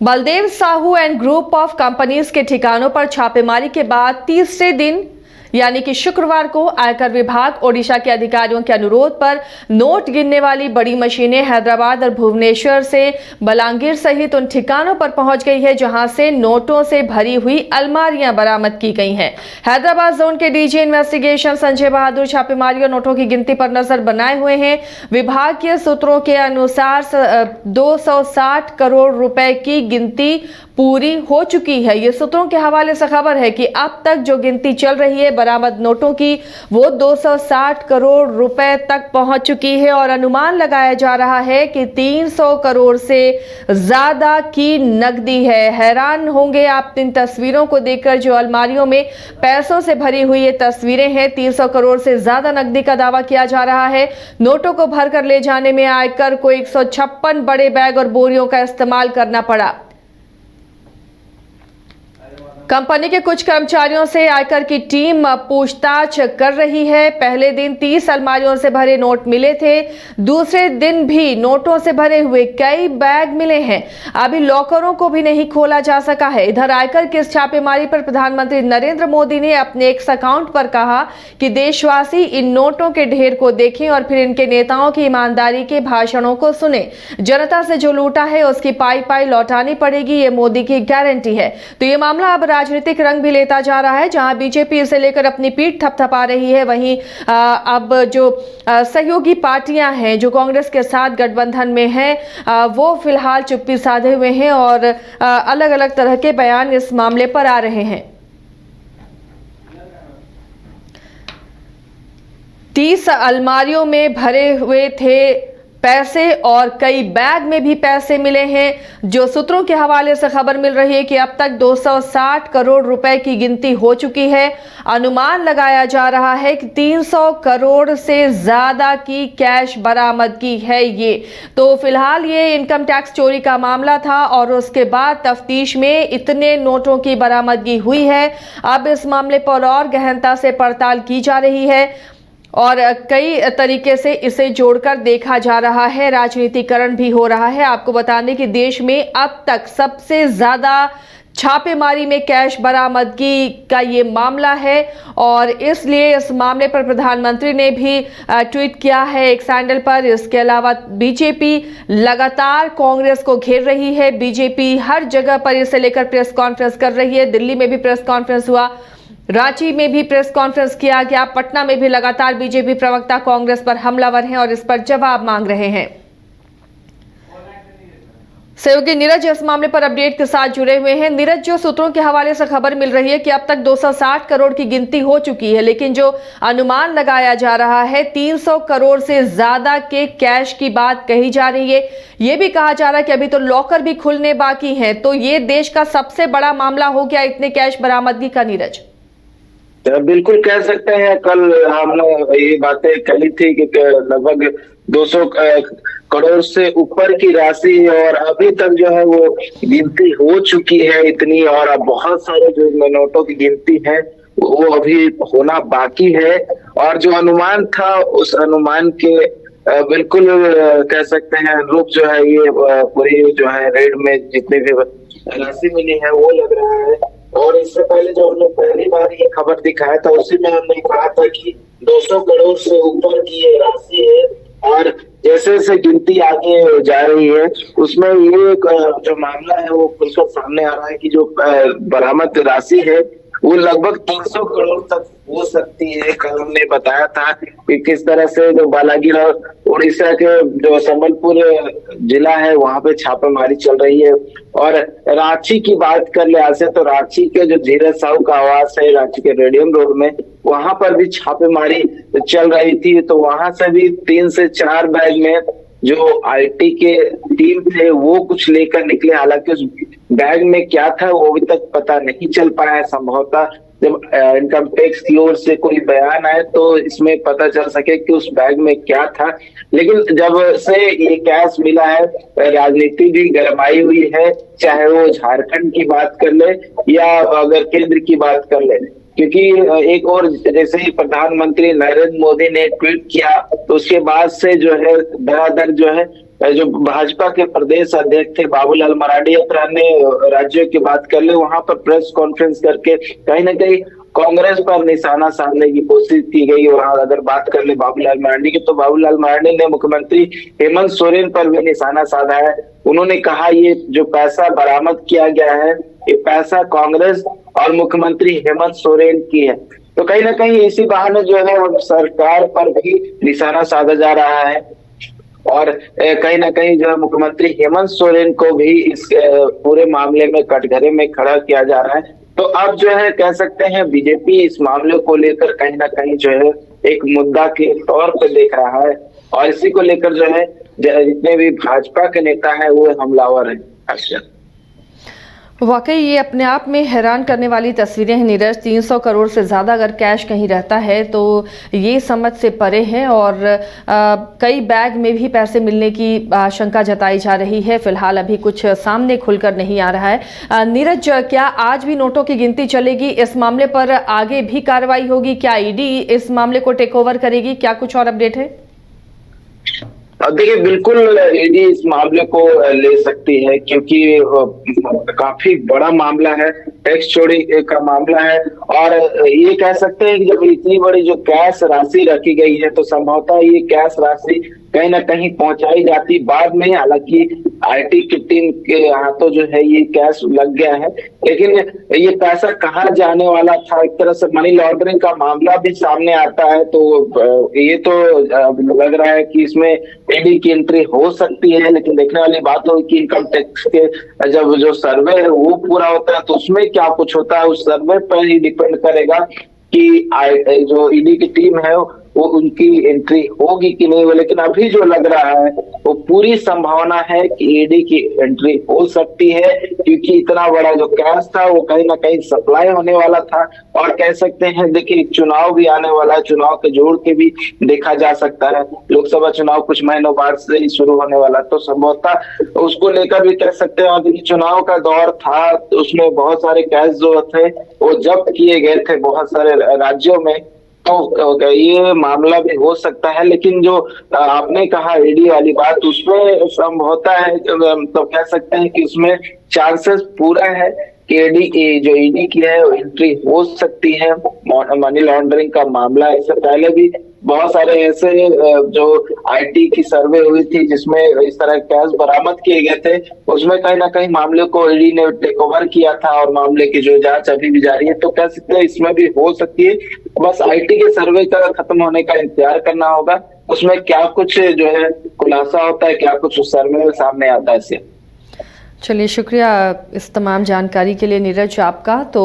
Baldev Sahu and group of companies के ठिकानों पर छापेमारी के बाद तीसरे दिन यानी कि शुक्रवार को आयकर विभाग ओडिशा के अधिकारियों के अनुरोध पर नोट गिनने वाली बड़ी मशीनें हैदराबाद और भुवनेश्वर से बलांगीर सहित उन ठिकानों पर पहुंच गई है जहां से नोटों से भरी हुई अलमारियां बरामद की गई हैं। हैदराबाद जोन के डीजी इन्वेस्टिगेशन संजय बहादुर छापेमारी और नोटों की गिनती पर नजर बनाए हुए हैं। विभागीय सूत्रों के अनुसार 260 करोड़ रुपए की गिनती पूरी हो चुकी है। ये सूत्रों के हवाले से खबर है कि अब तक जो गिनती चल रही है बरामद नोटों की वो 260 करोड़ रुपए तक पहुंच चुकी है और अनुमान लगाया जा रहा है कि 300 करोड़ से ज्यादा की नकदी है। हैरान होंगे आप इन तस्वीरों को देखकर, जो अलमारियों में पैसों से भरी हुई ये तस्वीरें हैं। 300 करोड़ से ज्यादा नकदी का दावा किया जा रहा है। नोटों को भरकर ले जाने में आयकर को 156 बड़े बैग और बोरियों का इस्तेमाल करना पड़ा। कंपनी के कुछ कर्मचारियों से आयकर की टीम पूछताछ कर रही है। पहले दिन 30 अलमारियों से भरे नोट मिले थे, दूसरे दिन भी नोटों से भरे हुए कई बैग मिले हैं। अभी लॉकरों को भी नहीं खोला जा सका है। इधर आयकर की इस छापेमारी पर प्रधानमंत्री नरेंद्र मोदी ने अपने एक्स अकाउंट पर कहा कि देशवासी इन नोटों के ढेर को देखें और फिर इनके नेताओं की ईमानदारी के भाषणों को सुने। जनता से जो लूटा है उसकी पाई पाई लौटानी पड़ेगी, ये मोदी की गारंटी है। तो ये मामला अब राजनीतिक रंग भी लेता जा रहा है। जहां बीजेपी इसे लेकर अपनी पीठ थपथपा रही है, वहीं अब जो सहयोगी पार्टियां हैं जो कांग्रेस के साथ गठबंधन में हैं, वो फिलहाल चुप्पी साधे हुए हैं और अलग अलग तरह के बयान इस मामले पर आ रहे हैं। 30 अलमारियों में भरे हुए थे पैसे और कई बैग में भी पैसे मिले हैं। जो सूत्रों के हवाले से खबर मिल रही है कि अब तक 260 करोड़ रुपए की गिनती हो चुकी है। अनुमान लगाया जा रहा है कि 300 करोड़ से ज्यादा की कैश बरामदगी है। ये तो फिलहाल ये इनकम टैक्स चोरी का मामला था और उसके बाद तफ्तीश में इतने नोटों की बरामदगी हुई है। अब इस मामले पर और गहनता से पड़ताल की जा रही है और कई तरीके से इसे जोड़कर देखा जा रहा है। राजनीतिकरण भी हो रहा है। आपको बता दें कि देश में अब तक सबसे ज्यादा छापेमारी में कैश बरामदगी का ये मामला है और इसलिए इस मामले पर प्रधानमंत्री ने भी ट्वीट किया है एक सैंडल पर। इसके अलावा बीजेपी लगातार कांग्रेस को घेर रही है। बीजेपी हर जगह पर इसे लेकर प्रेस कॉन्फ्रेंस कर रही है। दिल्ली में भी प्रेस कॉन्फ्रेंस हुआ, रांची में भी प्रेस कॉन्फ्रेंस किया गया, पटना में भी लगातार बीजेपी प्रवक्ता कांग्रेस पर हमलावर हैं और इस पर जवाब मांग रहे हैं। सहयोगी नीरज इस मामले पर अपडेट के साथ जुड़े हुए हैं। नीरज, जो सूत्रों के हवाले से खबर मिल रही है कि अब तक 260 करोड़ की गिनती हो चुकी है, लेकिन जो अनुमान लगाया जा रहा है 300 करोड़ से ज्यादा के कैश की बात कही जा रही है। यह भी कहा जा रहा है कि अभी तो लॉकर भी खुलने बाकी हैं। तो ये देश का सबसे बड़ा मामला हो गया इतने कैश बरामदगी का। नीरज, बिल्कुल कह सकते हैं। कल हमने ये बातें कही थी कि लगभग 200 करोड़ से ऊपर की राशि और अभी तक जो है वो गिनती हो चुकी है इतनी, और अब बहुत सारे जो नोटों की गिनती है वो अभी होना बाकी है। और जो अनुमान था उस अनुमान के बिल्कुल कह सकते हैं अनुरूप जो है ये पूरी जो है रेड में जितनी भी राशि मिली है वो लग रहा है। और इससे पहले जो हमने पहली बार ये खबर दिखाया था उसी में हमने कहा था कि 200 करोड़ से ऊपर की ये राशि है और जैसे जैसे गिनती आगे जा रही है उसमें ये जो मामला है वो खुलकर सामने आ रहा है कि जो बरामद राशि है वो लगभग 300 करोड़ तक हो सकती है। कल हमने बताया था कि किस तरह से जो बालागीर और उड़ीसा के जो संबलपुर जिला है वहां पे छापेमारी चल रही है। और रांची की बात कर ले ऐसे तो रांची के जो धीरज साहू का आवास है रांची के रेडियम रोड में, वहां पर भी छापेमारी चल रही थी। तो वहां से भी 3 से 4 बैग में जो आईटी के टीम थे वो कुछ लेकर निकले। हालांकि उस बैग में क्या था वो अभी तक पता नहीं चल पाया है। संभवतः जब इनकम टैक्स की ओर से कोई बयान आए तो इसमें पता चल सके कि उस बैग में क्या था। लेकिन जब से ये कैश मिला है राजनीति भी गरमाई हुई है, चाहे वो झारखंड की बात कर ले या अगर केंद्र की बात कर ले। क्योंकि एक और जैसे ही प्रधानमंत्री नरेंद्र मोदी ने ट्वीट किया तो उसके बाद से जो है धड़ाधड़ जो है जो भाजपा के प्रदेश अध्यक्ष थे बाबूलाल मरांडी, अन्य राज्यों की बात कर ले, वहां पर प्रेस कॉन्फ्रेंस करके कहीं ना कहीं कांग्रेस पर निशाना साधने की कोशिश की गई। वहां अगर बात कर ले बाबूलाल मरांडी की, तो बाबूलाल मरांडी ने मुख्यमंत्री हेमंत सोरेन पर भी निशाना साधा है। उन्होंने कहा ये जो पैसा बरामद किया गया है, ये पैसा कांग्रेस और मुख्यमंत्री हेमंत सोरेन की है। तो कहीं ना कहीं इसी बहाने जो है सरकार पर भी निशाना साधा जा रहा है और कहीं ना कहीं जो है मुख्यमंत्री हेमंत सोरेन को भी इस पूरे मामले में कटघरे में खड़ा किया जा रहा है। तो अब जो है कह सकते हैं बीजेपी इस मामले को लेकर कहीं ना कहीं जो है एक मुद्दा के तौर पर देख रहा है और इसी को लेकर जो है जितने भी भाजपा के नेता हैं वो हमलावर हैं। अच्छा, वाकई ये अपने आप में हैरान करने वाली तस्वीरें हैं नीरज। 300 करोड़ से ज़्यादा अगर कैश कहीं रहता है तो ये समझ से परे है और कई बैग में भी पैसे मिलने की आशंका जताई जा रही है। फिलहाल अभी कुछ सामने खुलकर नहीं आ रहा है। नीरज, क्या आज भी नोटों की गिनती चलेगी? इस मामले पर आगे भी कार्रवाई होगी? क्या ईडी इस मामले को टेक ओवर करेगी? क्या कुछ और अपडेट है? देखिए, बिल्कुल ईडी इस मामले को ले सकती है क्योंकि काफी बड़ा मामला है, टैक्स चोरी का मामला है और ये कह सकते हैं कि जब इतनी बड़ी जो कैश राशि रखी गई है तो संभवतः ये कैश राशि कहीं ना कहीं पहुंचाई जाती बाद में। हालांकि आईटी की टीम के हाथों जो है ये कैश लग गया है, लेकिन ये पैसा कहाँ जाने वाला था, एक तरह से मनी लॉन्ड्रिंग का मामला भी सामने आता है। तो ये तो लग रहा है कि इसमें ईडी की एंट्री हो सकती है, लेकिन देखने वाली बात हो कि इनकम टैक्स के जब जो सर्वे है वो पूरा होता है तो उसमें क्या कुछ होता है, उस सर्वे पर ही डिपेंड करेगा कि जो ईडी की टीम है वो उनकी एंट्री होगी कि नहीं। लेकिन अभी जो लग रहा है वो पूरी संभावना है कि ईडी की एंट्री हो सकती है क्योंकि इतना बड़ा जो कैश था वो कहीं ना कहीं सप्लाई होने वाला था और कह सकते हैं देखिए चुनाव भी आने वाला है, चुनाव के जोड़ के भी देखा जा सकता है। लोकसभा चुनाव कुछ महीनों बाद से ही शुरू होने वाला, तो संभवतः उसको लेकर भी कह सकते हैं। और चुनाव का दौर था तो उसमें बहुत सारे कैश जो थे वो जब्त किए गए थे बहुत सारे राज्यों में, तो ये मामला भी हो सकता है। लेकिन जो आपने कहा ईडी वाली बात, उसमें संभवता है तो कह सकते हैं कि उसमें चांसेस पूरा है कि ईडी की है एंट्री हो सकती है। मनी लॉन्ड्रिंग का मामला, इससे पहले भी बहुत सारे ऐसे जो आईटी की सर्वे हुई थी जिसमें इस तरह कैश बरामद किए गए थे, उसमें कहीं ना कहीं मामले को ईडी ने टेक ओवर किया था और मामले की जो जांच अभी भी जारी है। तो कह सकते हैं इसमें भी हो सकती है, बस आईटी के सर्वे का खत्म होने का इंतजार करना होगा। उसमें क्या कुछ जो है खुलासा होता है, क्या कुछ उस सर्वे में सामने आता है इससे। चलिए, शुक्रिया इस तमाम जानकारी के लिए नीरज आपका। तो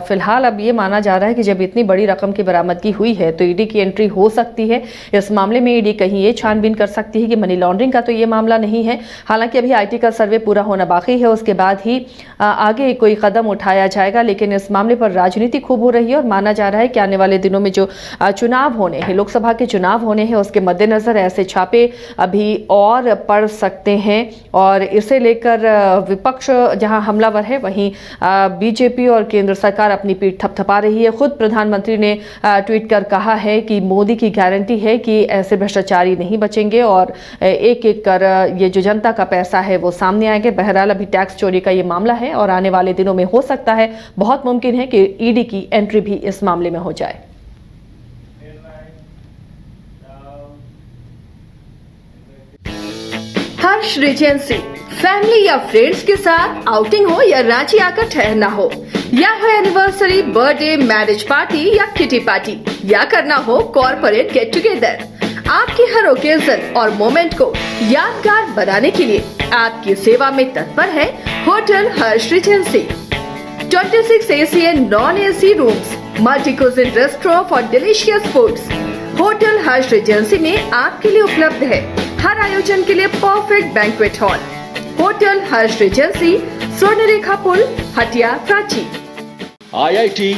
फिलहाल अब ये माना जा रहा है कि जब इतनी बड़ी रकम की बरामदगी हुई है तो ईडी की एंट्री हो सकती है। इस मामले में ईडी कहीं ये छानबीन कर सकती है कि मनी लॉन्ड्रिंग का तो ये मामला नहीं है। हालांकि अभी आईटी का सर्वे पूरा होना बाकी है, उसके बाद ही आगे कोई कदम उठाया जाएगा। लेकिन इस मामले पर राजनीति खूब हो रही है और माना जा रहा है कि आने वाले दिनों में जो चुनाव होने हैं, लोकसभा के चुनाव होने हैं, उसके मद्देनजर ऐसे छापे अभी और पड़ सकते हैं और इसे लेकर विपक्ष जहां हमलावर है वहीं बीजेपी और केंद्र सरकार अपनी पीठ थपथपा रही है। खुद प्रधानमंत्री ने ट्वीट कर कहा है कि मोदी की गारंटी है कि ऐसे भ्रष्टाचारी नहीं बचेंगे और एक एक कर ये जो जनता का पैसा है वो सामने आएंगे। बहरहाल अभी टैक्स चोरी का ये मामला है और आने वाले दिनों में हो सकता है, बहुत मुमकिन है कि ईडी की एंट्री भी इस मामले में हो जाए। हर्ष रिजेंसी फैमिली या फ्रेंड्स के साथ आउटिंग हो या रांची आकर ठहरना हो, या हो एनिवर्सरी, बर्थडे, मैरिज पार्टी या किटी पार्टी, या करना हो कॉर्पोरेट गेट टुगेदर, आपके हर ओकेजन और मोमेंट को यादगार बनाने के लिए आपकी सेवा में तत्पर है hotel Harsh Regency. 26 AC and non-AC rooms, multi-cuisine restaurant for delicious foods। Hotel Harsh Regency में आपके लिए उपलब्ध है हर आयोजन के लिए परफेक्ट बैंक्वेट हॉल। होटल हर्ष रिजेंसी, स्वर्णरेखा पुल, हटिया, रांची। IIT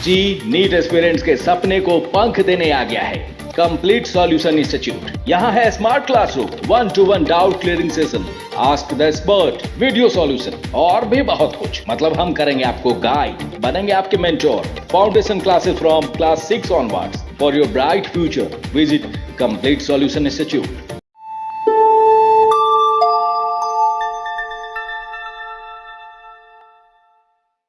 जी नीट एस्पिरेंट्स के सपने को पंख देने आ गया है कंप्लीट सॉल्यूशन इंस्टीट्यूट। यहाँ है smart classroom, 1-to-1 doubt clearing session, ask the expert, video solution और भी बहुत कुछ। मतलब हम करेंगे आपको गाइड, बनेंगे आपके mentor. Foundation classes from class 6 onwards for your bright future. Visit complete solution institute.